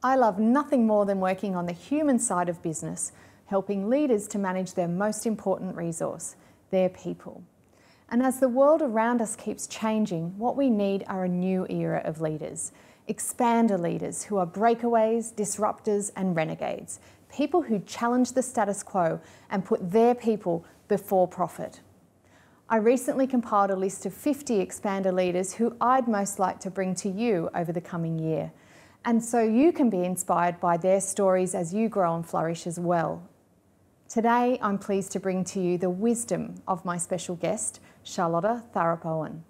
I love nothing more than working on the human side of business, helping leaders to manage their most important resource, their people. And as the world around us keeps changing, what we need are a new era of leaders. Expander leaders who are breakaways, disruptors and renegades. People who challenge the status quo and put their people before profit. I recently compiled a list of 50 expander leaders who I'd most like to bring to you over the coming year. And so you can be inspired by their stories as you grow and flourish as well. Today, I'm pleased to bring to you the wisdom of my special guest, Charlotta Thaarup.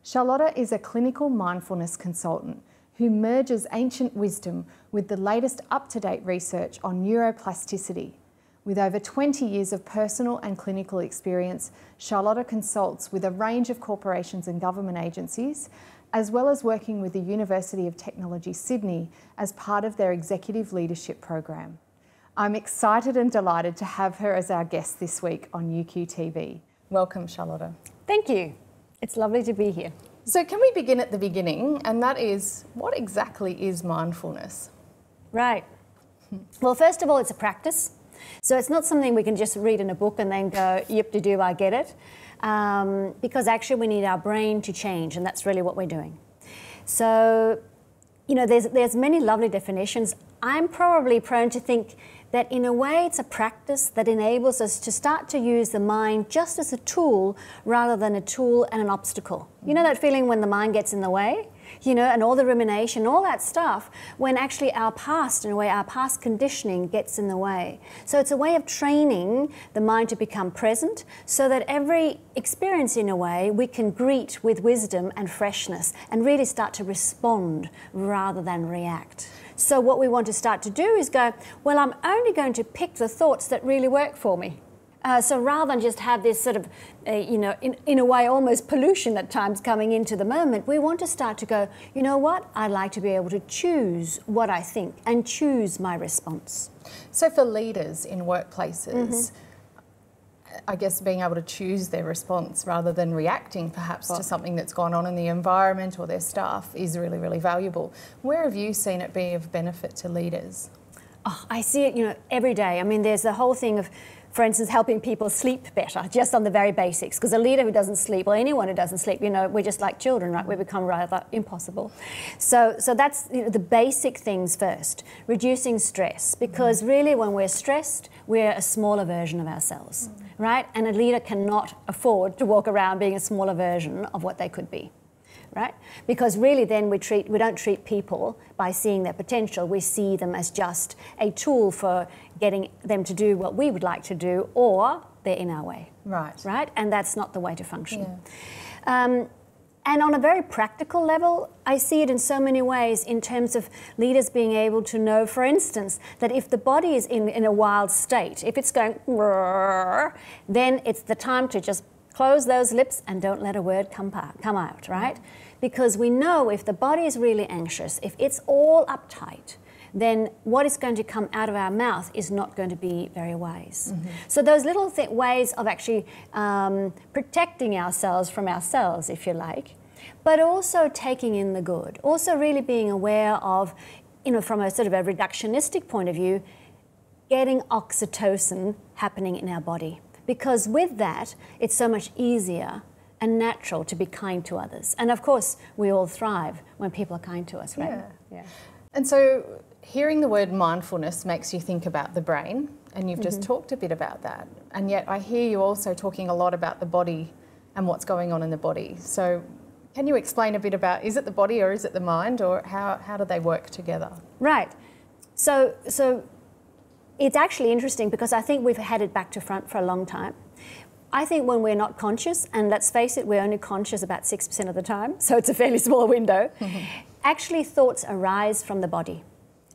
Charlotta is a clinical mindfulness consultant who merges ancient wisdom with the latest up-to-date research on neuroplasticity. With over 20 years of personal and clinical experience, Charlotta consults with a range of corporations and government agencies, as well as working with the University of Technology Sydney as part of their executive leadership program. I'm excited and delighted to have her as our guest this week on UQTV. Welcome, Charlotta. Thank you. It's lovely to be here. So can we begin at the beginning, and that is, what exactly is mindfulness? Right. Well, first of all, it's a practice. So it's not something we can just read in a book and then go, yip-de-doo, I get it. Because actually we need our brain to change, and that's really what we're doing. So, you know, there's many lovely definitions. I'm probably prone to think that in a way it's a practice that enables us to start to use the mind just as a tool rather than a tool and an obstacle. You know that feeling when the mind gets in the way? You know, and all the rumination, all that stuff, when actually our past, in a way, our past conditioning gets in the way. So it's a way of training the mind to become present so that every experience, in a way, we can greet with wisdom and freshness and really start to respond rather than react. So what we want to start to do is go, well, I'm only going to pick the thoughts that really work for me. So rather than just have this sort of, you know, in a way almost pollution at times coming into the moment, we want to start to go, you know what, I'd like to be able to choose what I think and choose my response. So for leaders in workplaces, I guess being able to choose their response rather than reacting perhaps to something that's gone on in the environment or their staff is really, really valuable. Where have you seen it be of benefit to leaders? Oh, I see it, you know, every day. I mean, there's the whole thing of, for instance, helping people sleep better, just on the very basics. Because a leader who doesn't sleep, or anyone who doesn't sleep, you know, we're just like children, right? We become rather impossible. So that's, you know, the basic things first. Reducing stress, because really when we're stressed, we're a smaller version of ourselves, right? And a leader cannot afford to walk around being a smaller version of what they could be. Right? Because really then we don't treat people by seeing their potential, we see them as just a tool for getting them to do what we would like to do, or they're in our way. Right. Right? And that's not the way to function. Yeah. And on a very practical level, I see it in so many ways in terms of leaders being able to know, for instance, that if the body is in a wild state, if it's going, then it's the time to just close those lips and don't let a word come out, right? Because we know if the body is really anxious, if it's all uptight, then what is going to come out of our mouth is not going to be very wise. So those little ways of actually protecting ourselves from ourselves, if you like, but also taking in the good, also really being aware of, you know, from a sort of a reductionistic point of view, getting oxytocin happening in our body. Because with that, it's so much easier and natural to be kind to others. And of course, we all thrive when people are kind to us, right? Yeah. And so hearing the word mindfulness makes you think about the brain, and you've just talked a bit about that. And yet I hear you also talking a lot about the body and what's going on in the body. So can you explain a bit about, is it the body or is it the mind, or how do they work together? Right. So it's actually interesting because I think we've had it back to front for a long time. I think when we're not conscious, and let's face it, we're only conscious about 6% of the time, so it's a fairly small window, actually thoughts arise from the body.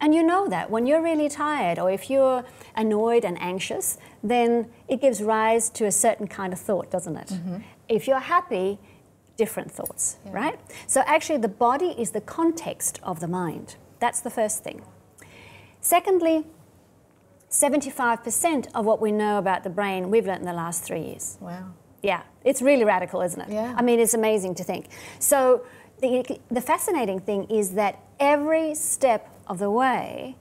And you know that when you're really tired, or if you're annoyed and anxious, then it gives rise to a certain kind of thought, doesn't it? If you're happy, different thoughts, right? So actually the body is the context of the mind. That's the first thing. Secondly, 75% of what we know about the brain we've learnt in the last 3 years. Wow. Yeah, it's really radical, isn't it? Yeah. I mean, it's amazing to think. So the fascinating thing is that every step of the way,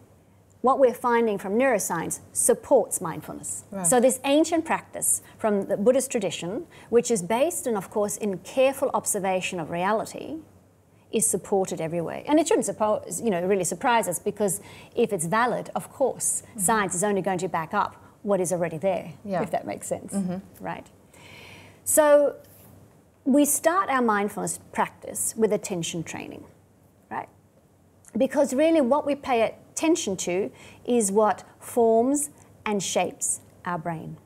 what we're finding from neuroscience supports mindfulness. Right. So this ancient practice from the Buddhist tradition, which is based in, of course, in careful observation of reality, is supported everywhere. And it shouldn't really surprise us, because if it's valid, of course, science is only going to back up what is already there, if that makes sense, right? So we start our mindfulness practice with attention training, right? Because really what we pay attention to is what forms and shapes our brain.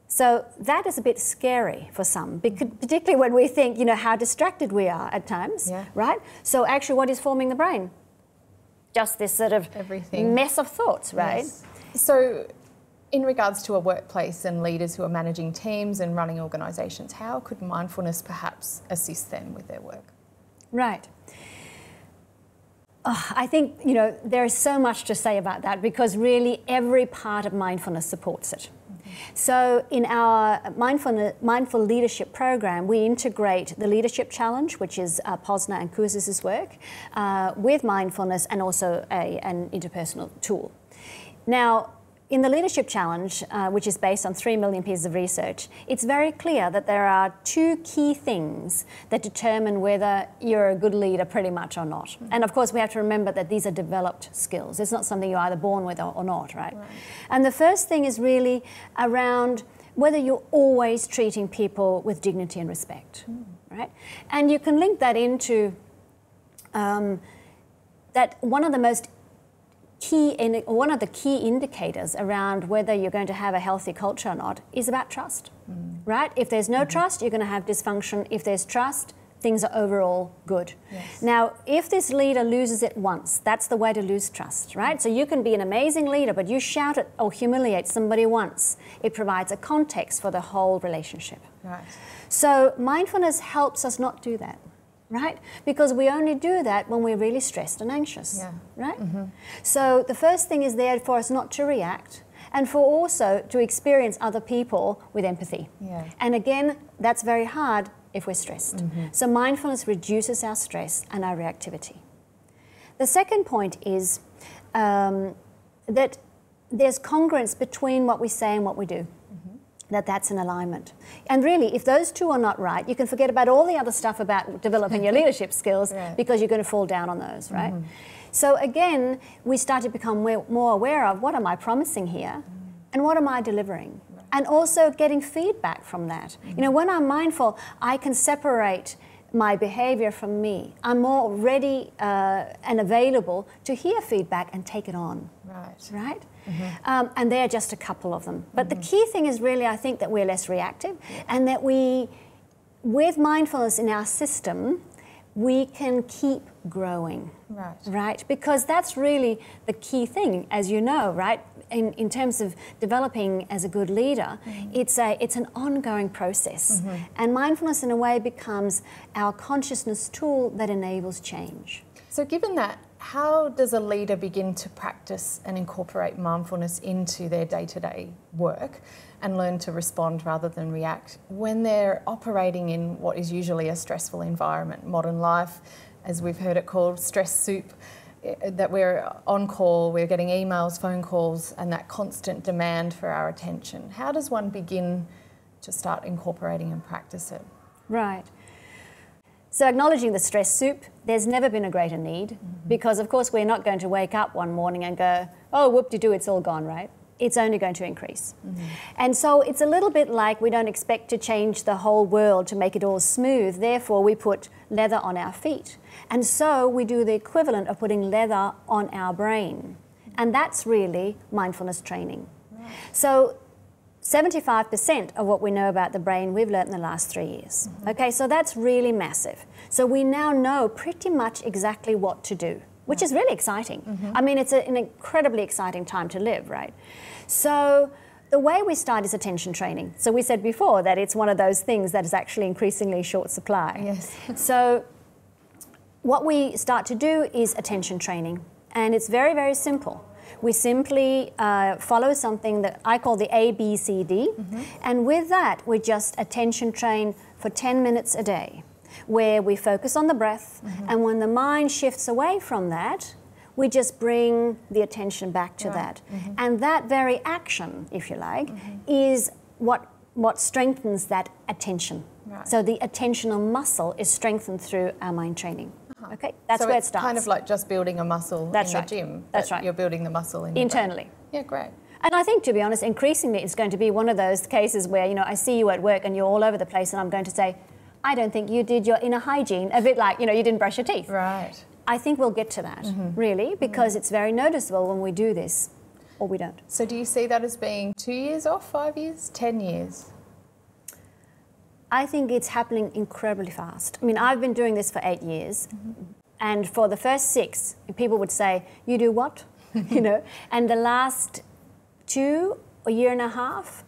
So that is a bit scary for some, particularly when we think, how distracted we are at times, right? So actually what is forming the brain? Just this sort of mess of thoughts, right? Yes. So in regards to a workplace and leaders who are managing teams and running organisations, how could mindfulness perhaps assist them with their work? Right. I think, there is so much to say about that, because really every part of mindfulness supports it. So in our Mindful Leadership program, we integrate the Leadership Challenge, which is Posner and Kouzes' work, with mindfulness and also an interpersonal tool. Now, in the Leadership Challenge, which is based on 3 million pieces of research, it's very clear that there are 2 key things that determine whether you're a good leader pretty much or not. And of course, we have to remember that these are developed skills. It's not something you're either born with or not, right? And the first thing is really around whether you're always treating people with dignity and respect, right? And you can link that into that one of the key indicators around whether you're going to have a healthy culture or not is about trust, right? If there's no trust, you're going to have dysfunction. If there's trust, things are overall good. Yes. Now, if this leader loses it once, that's the way to lose trust, right? So you can be an amazing leader, but you shout at or humiliate somebody once. It provides a context for the whole relationship. Right. So mindfulness helps us not do that. Right? Because we only do that when we're really stressed and anxious, right? So the first thing is there for us not to react, and for also to experience other people with empathy. And again, that's very hard if we're stressed. So mindfulness reduces our stress and our reactivity. The second point is that there's congruence between what we say and what we do. That's an alignment. And really, if those 2 are not right, you can forget about all the other stuff about developing your leadership skills, because you're going to fall down on those, right? So again, we start to become more aware of what am I promising here and what am I delivering? And also getting feedback from that. When I'm mindful, I can separate my behavior from me. I'm more ready and available to hear feedback and take it on, right? And there are just a couple of them. But the key thing is really, I think, that we're less reactive, and that with mindfulness in our system, we can keep growing, right? Because that's really the key thing, as you know, right? In terms of developing as a good leader, it's an ongoing process. And mindfulness, in a way, becomes our consciousness tool that enables change. So given that, how does a leader begin to practice and incorporate mindfulness into their day-to-day work and learn to respond rather than react when they're operating in what is usually a stressful environment? Modern life, as we've heard it called, stress soup, that we're on call, we're getting emails, phone calls, and that constant demand for our attention. How does one begin to start incorporating and practice it? Right. So acknowledging the stress soup, there's never been a greater need, because of course we're not going to wake up one morning and go, oh, whoop-de-doo, it's all gone, right? It's only going to increase. And so it's a little bit like we don't expect to change the whole world to make it all smooth, therefore we put leather on our feet. And so we do the equivalent of putting leather on our brain. And that's really mindfulness training. So 75% of what we know about the brain we've learnt in the last 3 years. Okay, so that's really massive. So we now know pretty much exactly what to do, which is really exciting. I mean, it's an incredibly exciting time to live, right? So the way we start is attention training. So we said before that it's one of those things that is actually increasingly short supply. Yes. So what we start to do is attention training, and it's very, very simple. We simply follow something that I call the ABCD, and with that we just attention train for 10 minutes a day, where we focus on the breath, and when the mind shifts away from that, we just bring the attention back to that. And that very action, if you like, is what strengthens that attention. Right. So the attentional muscle is strengthened through our mind training. Okay, that's so where it it's starts. kind of like just building a muscle in the gym. That's right. You're building the muscle internally. Yeah, great. And I think, to be honest, increasingly it's going to be one of those cases where, you know, I see you at work and you're all over the place and I'm going to say, I don't think you did your inner hygiene, a bit like, you know, you didn't brush your teeth. Right. I think we'll get to that, really, because it's very noticeable when we do this, or we don't. So do you see that as being 2 years off, 5 years, 10 years? I think it's happening incredibly fast. I mean, I've been doing this for 8 years, and for the first 6, people would say, you do what? You know, and the last 2, a year and a half,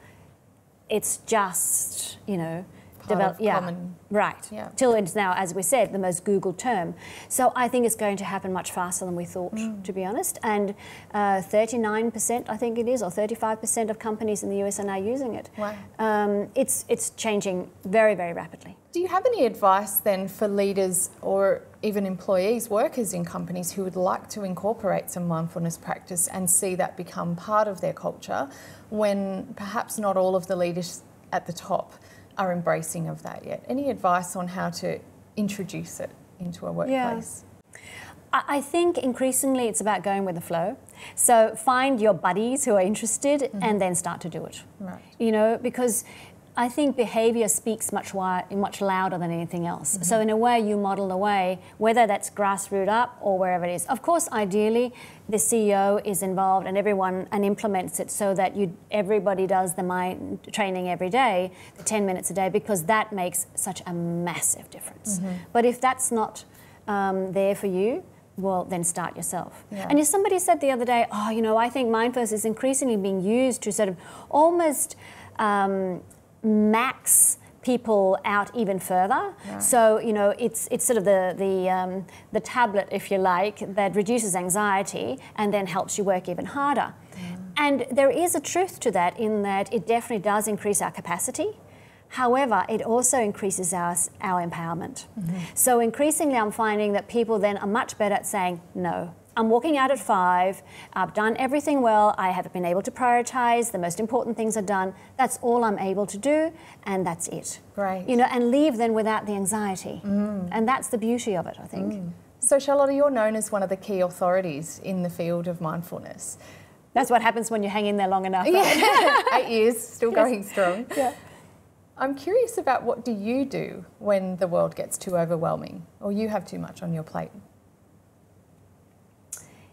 it's just, you know, common. Right. Yeah. Till it's now, as we said, the most Googled term. So I think it's going to happen much faster than we thought, to be honest. And 39%, I think it is, or 35% of companies in the US are now using it. Wow. It's changing very, very rapidly. Do you have any advice then for leaders or even employees, workers in companies who would like to incorporate some mindfulness practice and see that become part of their culture when perhaps not all of the leaders at the top are embracing of that yet? Any advice on how to introduce it into a workplace? Yeah. I think increasingly it's about going with the flow. So find your buddies who are interested and then start to do it. Right. You know, because I think behaviour speaks much louder than anything else. So in a way you model the way, whether that's grassroots up or wherever it is. Of course, ideally, the CEO is involved and everyone implements it so that everybody does the mind training every day, the 10 minutes a day, because that makes such a massive difference. But if that's not there for you, well, then start yourself. Yeah. And if somebody said the other day, oh, you know, I think mindfulness is increasingly being used to sort of almost max people out even further. Right. So, you know, it's sort of the tablet, if you like, that reduces anxiety and then helps you work even harder. And there is a truth to that in that it definitely does increase our capacity. However, it also increases our empowerment. So increasingly I'm finding that people then are much better at saying no. I'm walking out at 5, I've done everything well, I have been able to prioritise, the most important things are done, that's all I'm able to do, and that's it. Great. You know, and leave then without the anxiety. And that's the beauty of it, I think. So Charlotte, you're known as one of the key authorities in the field of mindfulness. That's what happens when you hang in there long enough. Yeah. 8 years, still going strong. Yeah. I'm curious about what do you do when the world gets too overwhelming or you have too much on your plate?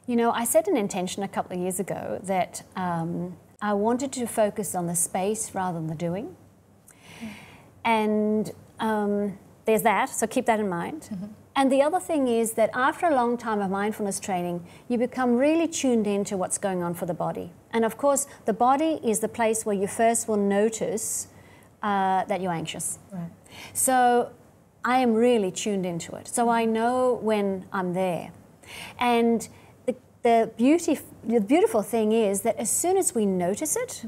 You know, I set an intention a couple of years ago that I wanted to focus on the space rather than the doing. And there's that, so keep that in mind. And the other thing is that after a long time of mindfulness training, you become really tuned into what's going on for the body. And of course, the body is the place where you first will notice that you're anxious. Right. So I am really tuned into it. So I know when I'm there. And the beautiful thing is that as soon as we notice it,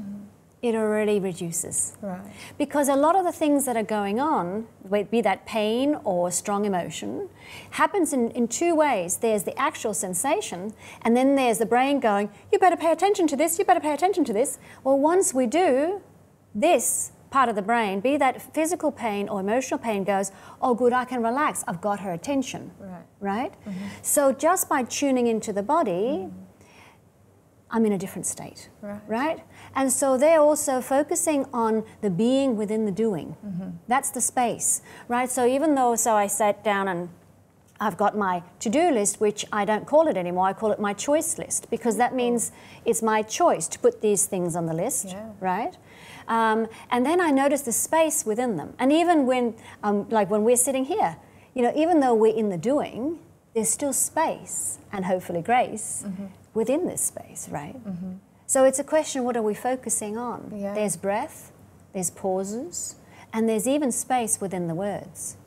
it already reduces. Right. Because a lot of the things that are going on, be that pain or strong emotion, happens in 2 ways. There's the actual sensation, and then there's the brain going, you better pay attention to this, you better pay attention to this. Well, once we do, this part of the brain, be that physical pain or emotional pain, goes, oh good, I can relax, I've got her attention, right? So just by tuning into the body, I'm in a different state, right? And so they're also focusing on the being within the doing. That's the space, right? So even though, I sat down and I've got my to-do list, which I don't call it anymore, I call it my choice list, because that means it's my choice to put these things on the list, right? And then I notice the space within them. And even when, like when we're sitting here, you know, even though we're in the doing, there's still space and hopefully grace within this space, right? So it's a question, what are we focusing on? There's breath, there's pauses, and there's even space within the words,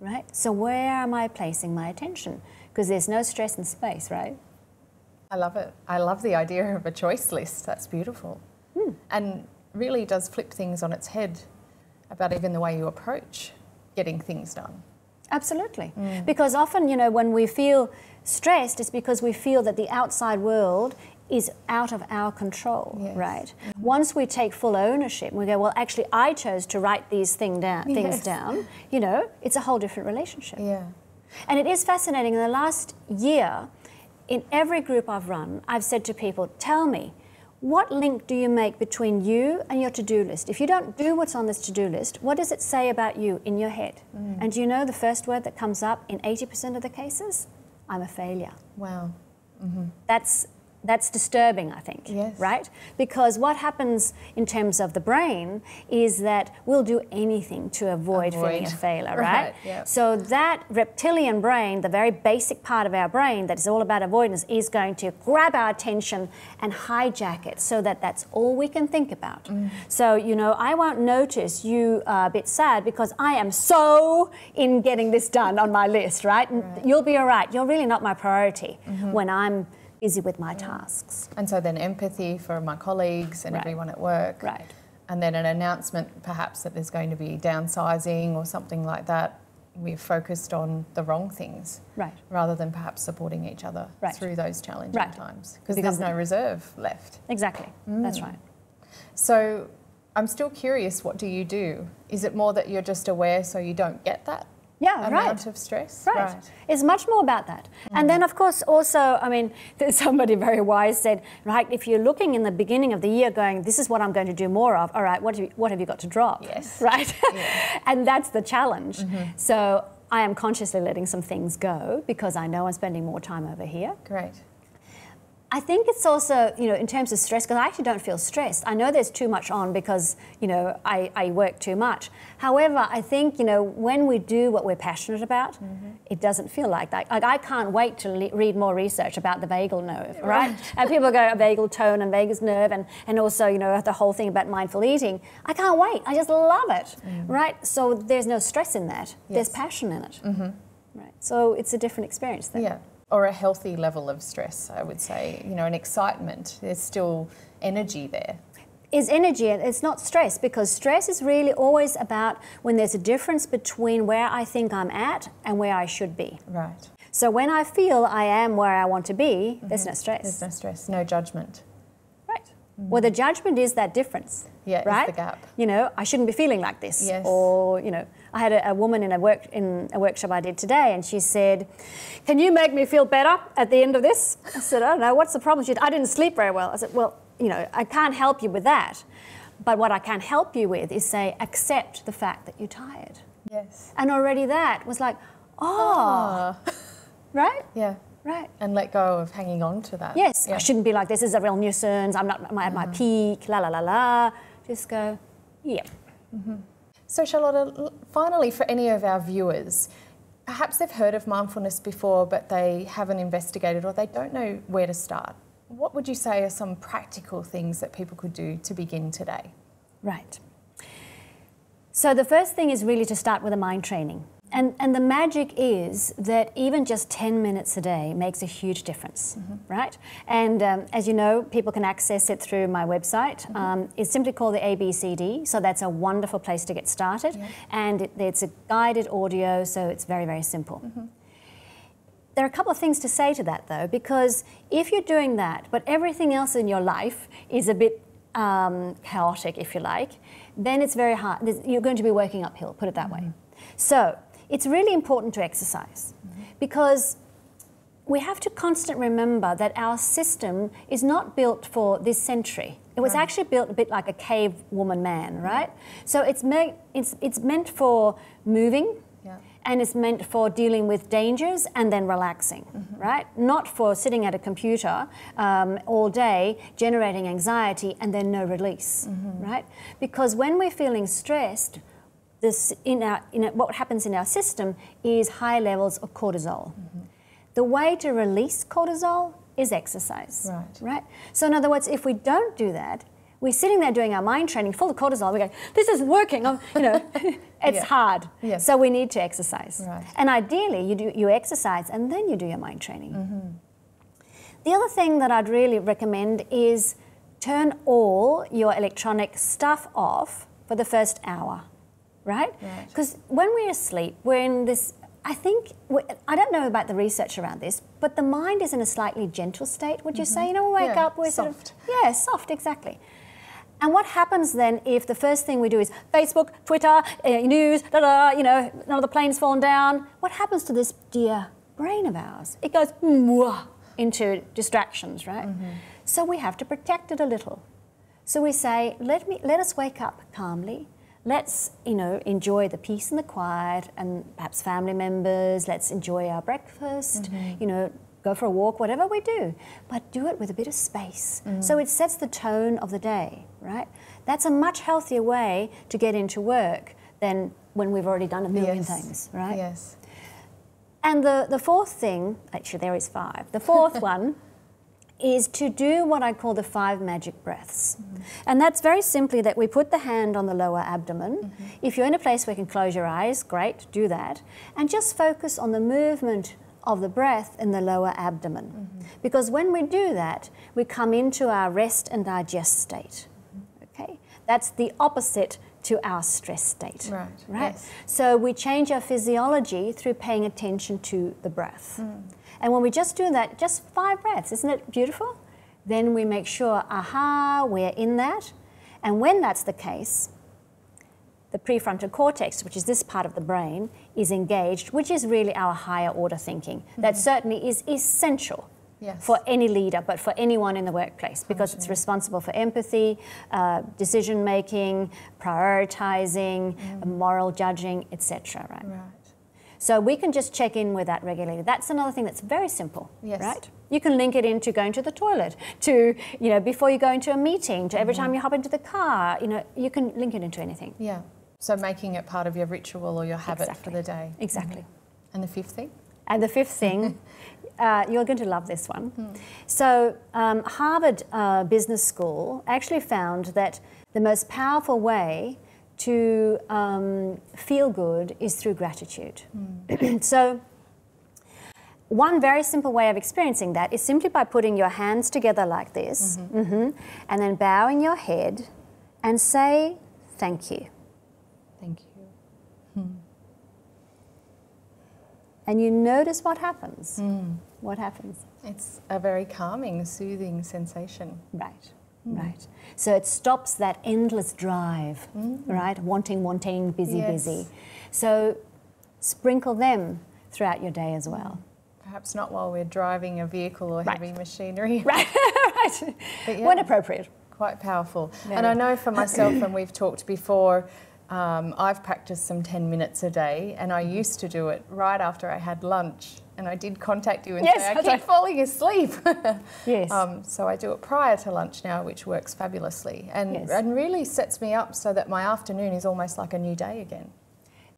right? So where am I placing my attention? Because there's no stress in space, right? I love it. I love the idea of a choice list. That's beautiful. And really does flip things on its head about even the way you approach getting things done. Absolutely. Because often, you know, when we feel stressed, it's because we feel that the outside world is out of our control, right? Once we take full ownership, we go, well, actually, I chose to write these things down, you know, it's a whole different relationship. Yeah. And it is fascinating. In the last year, in every group I've run, I've said to people, tell me, what link do you make between you and your to-do list? If you don't do what's on this to-do list, what does it say about you in your head? And do you know the first word that comes up in 80% of the cases? I'm a failure. Wow. That's disturbing, I think, right? Because what happens in terms of the brain is that we'll do anything to avoid feeling a failure, right? So that reptilian brain, the very basic part of our brain that is all about avoidance, is going to grab our attention and hijack it so that that's all we can think about. So, you know, I won't notice you are a bit sad because I am so in getting this done on my list, right? You'll be all right. You're really not my priority when I'm busy with my tasks. And so then empathy for my colleagues and everyone at work. And then an announcement perhaps that there's going to be downsizing or something like that. We've focused on the wrong things rather than perhaps supporting each other through those challenging times because there's no reserve left. Exactly, that's right. So I'm still curious, what do you do? Is it more that you're just aware so you don't get that amount of stress? It's much more about that. And then, of course, also, I mean, somebody very wise said, right, if you're looking in the beginning of the year going, this is what I'm going to do more of, all right, what have you got to drop? Right? And that's the challenge. So I am consciously letting some things go because I know I'm spending more time over here. Great. I think it's also, you know, in terms of stress, because I actually don't feel stressed. I know there's too much on because, you know, I work too much. However, I think, you know, when we do what we're passionate about, it doesn't feel like that. Like, I can't wait to read more research about the vagal nerve, right? And people go, vagal tone and vagus nerve, and also, you know, the whole thing about mindful eating. I can't wait. I just love it, right? So there's no stress in that. There's passion in it, right? So it's a different experience then. Or a healthy level of stress, I would say, you know, an excitement. There's still energy there. Is energy, it's not stress, because stress is really always about when there's a difference between where I think I'm at and where I should be. Right. So when I feel I am where I want to be, there's no stress. There's no stress, no judgment. Right. Well, the judgment is that difference. Yeah, right? It's the gap. You know, I shouldn't be feeling like this. Yes. Or, you know, I had a woman in a workshop I did today, and she said, can you make me feel better at the end of this? I said, I don't know, what's the problem? She said, I didn't sleep very well. I said, well, you know, I can't help you with that. But what I can help you with is say, accept the fact that you're tired. Yes. And already that was like, right? Yeah. Right. And let go of hanging on to that. Yes, I shouldn't be like this. This is a real nuisance. I'm not at my peak, la la la la. Just go, So Charlotta, finally, for any of our viewers, perhaps they've heard of mindfulness before, but they haven't investigated or they don't know where to start. What would you say are some practical things that people could do to begin today? Right. So the first thing is really to start with a mind training. And the magic is that even just 10 minutes a day makes a huge difference, right? And as you know, people can access it through my website. It's simply called the ABCD, so that's a wonderful place to get started. And it's a guided audio, so it's very, very simple. There are a couple of things to say to that, though, because if you're doing that, but everything else in your life is a bit chaotic, if you like, then it's very hard. You're going to be working uphill, put it that way. So it's really important to exercise because we have to constantly remember that our system is not built for this century. It was actually built a bit like a cave woman man, right? So it's meant for moving, and it's meant for dealing with dangers and then relaxing, right? Not for sitting at a computer all day, generating anxiety and then no release, right? Because when we're feeling stressed, what happens in our system is high levels of cortisol. The way to release cortisol is exercise, right? So in other words, if we don't do that, we're sitting there doing our mind training full of cortisol, we go, this isn't working, you know, it's hard. So we need to exercise. And ideally, you exercise and then you do your mind training. The other thing that I'd really recommend is turn all your electronic stuff off for the first hour. Right? Because when we're asleep, we're in this I think, I don't know about the research around this, but the mind is in a slightly gentle state, would you say? You know, we wake up, we're soft. sort of, yeah, soft, exactly. And what happens then if the first thing we do is Facebook, Twitter, news, you know, another plane's fallen down? What happens to this dear brain of ours? It goes into distractions, right? So we have to protect it a little. So we say, let us wake up calmly. Let's, you know, enjoy the peace and the quiet, and perhaps family members. Let's enjoy our breakfast. You know, go for a walk, whatever we do, but do it with a bit of space. So it sets the tone of the day, right? That's a much healthier way to get into work than when we've already done a million things, right? Yes. And the fourth thing, actually there is 5. The fourth one is to do what I call the 5 magic breaths. And that's very simply that we put the hand on the lower abdomen. If you're in a place where you can close your eyes, great, do that. And just focus on the movement of the breath in the lower abdomen. Because when we do that, we come into our rest and digest state. Okay? That's the opposite to our stress state. Right. Yes. So we change our physiology through paying attention to the breath. And when we just do that, just 5 breaths, isn't it beautiful? Then we make sure, aha, we're in that. And when that's the case, the prefrontal cortex, which is this part of the brain, is engaged, which is really our higher order thinking. That certainly is essential for any leader, but for anyone in the workplace, because it's responsible for empathy, decision making, prioritizing, moral judging, etc. Right? So we can just check in with that regularly. That's another thing that's very simple, right? You can link it into going to the toilet, to, you know, before you go into a meeting, to every time you hop into the car, you know, you can link it into anything. Yeah. So making it part of your ritual or your habit for the day. Exactly. And the 5th thing? And the 5th thing, you're going to love this one. So Harvard Business School actually found that the most powerful way to feel good is through gratitude. So one very simple way of experiencing that is simply by putting your hands together like this, and then bowing your head and say, thank you. Thank you. And you notice what happens. What happens? It's a very calming, soothing sensation. Right. Right. So it stops that endless drive, right? Wanting, busy. So sprinkle them throughout your day as well. Perhaps not while we're driving a vehicle or heavy machinery. Right. But when appropriate. Quite powerful. And I know for myself, and we've talked before, I've practiced some 10 minutes a day, and I used to do it right after I had lunch. And I did contact you and say, I keep falling asleep. So I do it prior to lunch now, which works fabulously and really sets me up so that my afternoon is almost like a new day again.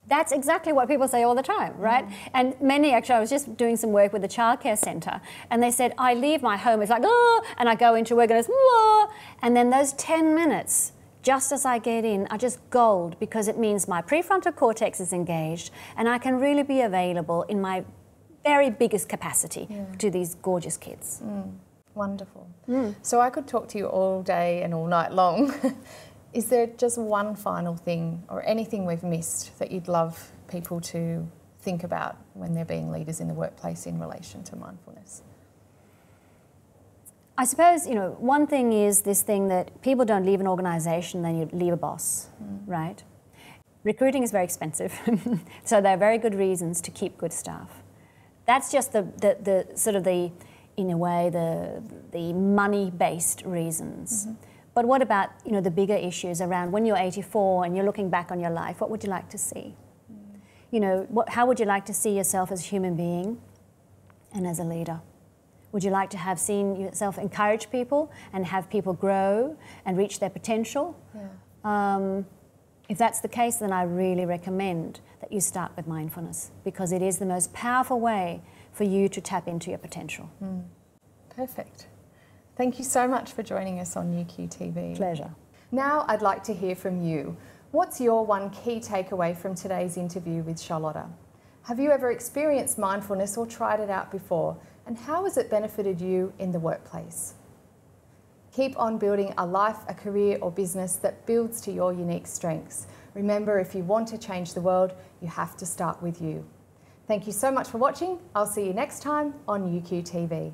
That's exactly what people say all the time, right? And many, actually, I was just doing some work with the childcare centre, and they said, I leave my home, it's like, oh, and I go into work and it's, oh, and then those 10 minutes, just as I get in, are just gold, because it means my prefrontal cortex is engaged and I can really be available in my very biggest capacity to these gorgeous kids. Wonderful. So I could talk to you all day and all night long. Is there just one final thing or anything we've missed that you'd love people to think about when they're being leaders in the workplace in relation to mindfulness? I suppose, you know, one thing is this thing that people don't leave an organisation, then you leave a boss, right? Recruiting is very expensive, so there are very good reasons to keep good staff. That's just the sort of the, in a way, the money-based reasons. But what about, you know, the bigger issues around when you're 84 and you're looking back on your life, what would you like to see? You know, how would you like to see yourself as a human being and as a leader? Would you like to have seen yourself encourage people and have people grow and reach their potential? If that's the case, then I really recommend that you start with mindfulness, because it is the most powerful way for you to tap into your potential. Perfect. Thank you so much for joining us on UQTV. Pleasure. Now I'd like to hear from you. What's your one key takeaway from today's interview with Charlotta? Have you ever experienced mindfulness or tried it out before? And how has it benefited you in the workplace? Keep on building a life, a career or business that builds to your unique strengths. Remember, if you want to change the world, you have to start with you. Thank you so much for watching. I'll see you next time on UQTV.